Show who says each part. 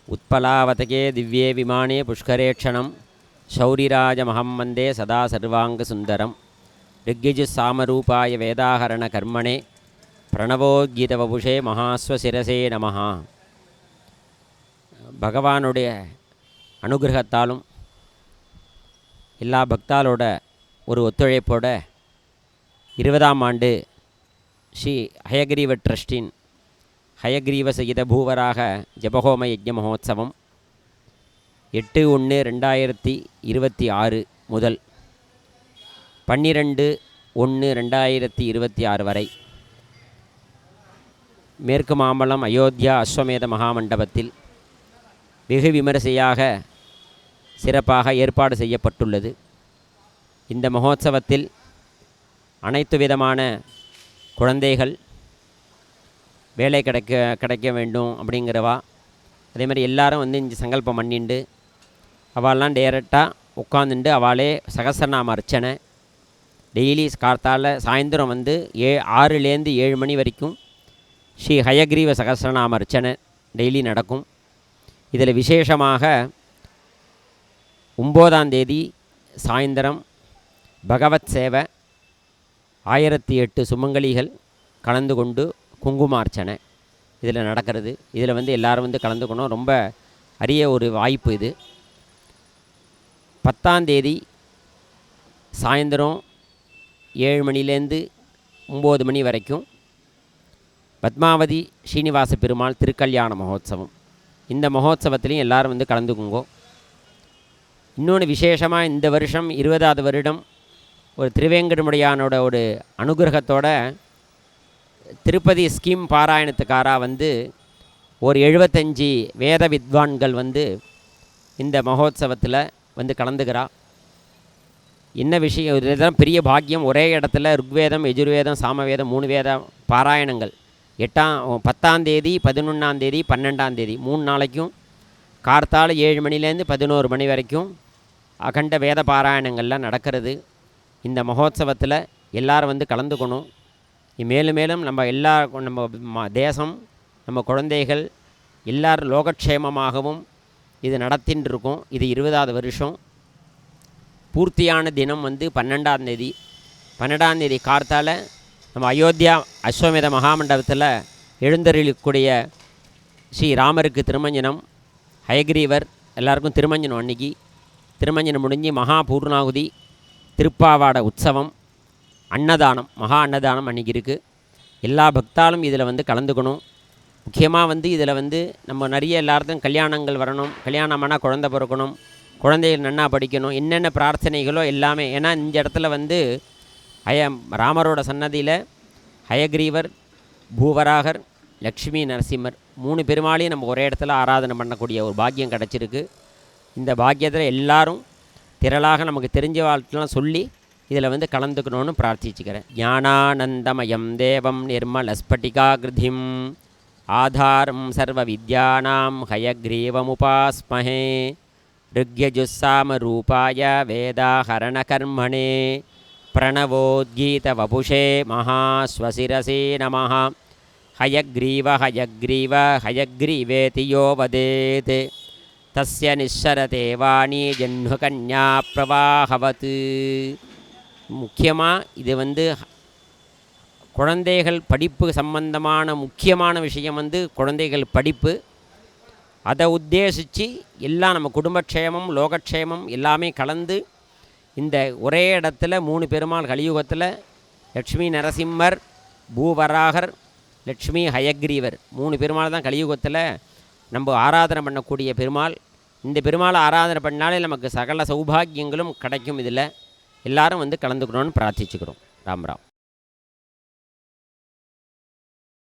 Speaker 1: उत्पलावतके दिव्ये विमाने पुष्करेक्षणं शौरिराजमहं वन्दे सदा सर्वाङ्गसुन्दरं ऋग्यजुस्सामरूपाय वेदाहरणकर्मणे प्रणवोद्गीतवपुषे महास्वशिरसे நமஹ. பகவானுடைய அனுகிரகத்தாலும் எல்லா பக்தாலோட ஒரு ஒத்துழைப்போட 20ஆம் ஆண்டு ஸ்ரீ ஹயக்ரீவ ட்ரஸ்டின் ஹயக்ரீவ சகித பூவராக ஜபஹோம யஜ்ஞ மகோத்சவம் 8/1/2026 முதல் 12/1/2026 வரை மேற்கு மாம்பலம் அயோத்தியா அஸ்வமேத மகாமண்டபத்தில் வெகு விமரிசையாக சிறப்பாக ஏற்பாடு செய்யப்பட்டுள்ளது. இந்த மகோத்சவத்தில் அனைத்து விதமான குழந்தைகள் வேலை கிடைக்க வேண்டும் அப்படிங்கிறவா, அதே மாதிரி எல்லாரும் வந்து இங்கே சங்கல்பம் பண்ணிண்டு அவள்லாம் டேரெக்டாக உட்காந்துட்டு அவளே சகஸ்ரநாம அர்ச்சனை டெய்லி கார்த்தால சாயந்தரம் வந்து 6லேருந்து 7 மணி வரைக்கும் ஸ்ரீ ஹயக்ரீவ சகஸ்ரநாம அர்ச்சனை டெய்லி நடக்கும். இதில் விசேஷமாக 9ஆம் தேதி சாயந்தரம் பகவத் சேவை 1008 சுமங்கலிகள் கலந்து கொண்டு குங்குமார்ச்சனை இதில் நடக்கிறது. இதில் வந்து எல்லோரும் வந்து கலந்துக்கணும். ரொம்ப அரிய ஒரு வாய்ப்பு இது. 10ஆம் தேதி சாயந்தரம் 7 மணிலேருந்து 9 மணி வரைக்கும் பத்மாவதி ஸ்ரீனிவாச பெருமாள் திருக்கல்யாண மகோத்சவம். இந்த மகோத்சவத்துலேயும் எல்லோரும் வந்து கலந்துக்குங்கோ. இன்னொன்று விசேஷமாக இந்த வருஷம் 20ஆவது வருடம் ஒரு திருவேங்கடமுடையானோட ஒரு அனுகிரகத்தோட திருப்பதி ஸ்கீம் பாராயணத்துக்காராக வந்து ஒரு 75 வேத வித்வான்கள் வந்து இந்த மகோத்சவத்தில் வந்து கலந்துக்கிறா. என்ன விஷயம், இதுதான் பெரிய பாக்கியம். ஒரே இடத்துல ருக்வேதம், யஜுர்வேதம், சாமவேதம் 3 வேத பாராயணங்கள் 10ஆம் தேதி 11ஆம் தேதி 12ஆம் தேதி 3 நாளைக்கும் கார்த்தால 7 மணிலேருந்து 11 மணி வரைக்கும் அகண்ட வேத பாராயணங்கள்லாம் நடக்கிறது. இந்த மகோத்சவத்தில் எல்லோரும் வந்து கலந்துக்கணும். மேலும் மேலும் நம்ம தேசம், நம்ம குழந்தைகள் எல்லாரும் லோகக்ஷேமமாகவும் இது நடத்தின்னு இருக்கோம். இது 20ஆவது வருஷம். பூர்த்தியான தினம் வந்து 12ஆம் தேதி. 12ஆம் தேதி கார்த்தால நம்ம அயோத்தியா அஸ்வமேத மகாமண்டபத்தில் எழுந்தருளக்கூடிய ஸ்ரீ ராமருக்கு திருமஞ்சனம், ஹயக்ரீவர் எல்லாருக்கும் திருமஞ்சனம். அன்றைக்கி திருமஞ்சனம் முடிஞ்சு மகா பூர்ணாகுதி, திருப்பாவாட உற்சவம், அன்னதானம், மகா அன்னதானம் அன்றைக்கி இருக்குது. எல்லா பக்தாலும் இதில் வந்து கலந்துக்கணும். முக்கியமாக வந்து இதில் வந்து நம்ம நிறைய எல்லாருக்கும் கல்யாணங்கள் வரணும், கல்யாணமானால் குழந்தை பிறக்கணும், குழந்தைகள் நன்னா படிக்கணும், என்னென்ன பிரார்த்தனைகளோ எல்லாமே. ஏன்னா இந்த இடத்துல வந்து ராமரோட சன்னதியில் ஹயக்ரீவர், பூவராகர், லக்ஷ்மி நரசிம்மர் 3 பெருமாளையும் நம்ம ஒரே இடத்துல ஆராதனை பண்ணக்கூடிய ஒரு பாக்கியம் கிடச்சிருக்கு. இந்த பாக்கியத்தில் எல்லாரும் திரளாக நமக்கு தெரிஞ்ச வாழ்க்கைலாம் சொல்லி இதில் வந்து கலந்துக்கணும்னு பிரார்த்திச்சுக்கிறேன். ஞானானந்தமயம் தேவம் நிர்மலஸ்பட்டிகாகிருதிம் ஆதாரம் சர்வ வித்யானாம் ஹயக்ரீவமுபாஸ்மஹே ருக்யஜுஸ்ஸாம ரூபாய வேதாஹரணகர்மணே பிரணவோத்கீதவபுஷே மகாஸ்வசிரசே நமஹ. ஹயக்ரீவ ஹயக்ரீவ ஹயக்ரீவேதி யோ வதேத் தஸ்ய நிஸ்ஸரதே வாணி ஜன்னுகன்யா பிரவாஹவத். முக்கியமாக இது வந்து குழந்தைகள் படிப்பு சம்பந்தமான முக்கியமான விஷயம் வந்து குழந்தைகள் படிப்பு. அதை உத்தேசித்து எல்லாம் நம்ம குடும்பக்ஷேமம், லோகக்ஷேமம் எல்லாமே கலந்து இந்த ஒரே இடத்துல 3 பெருமாள் கலியுகத்தில் லக்ஷ்மி நரசிம்மர், பூவராகர், லக்ஷ்மி ஹயக்ரீவர் 3 பெருமாள் தான் கலியுகத்தில் நம்ம ஆராதனை பண்ணக்கூடிய பெருமாள். இந்த பெருமாளை ஆராதனை பண்ணாலே நமக்கு சகல சௌபாகியங்களும் கிடைக்கும். இதில் எல்லாரும் வந்து கலந்துக்கணும்னு பிரார்த்திச்சுக்கிறோம். ராம் ராம்.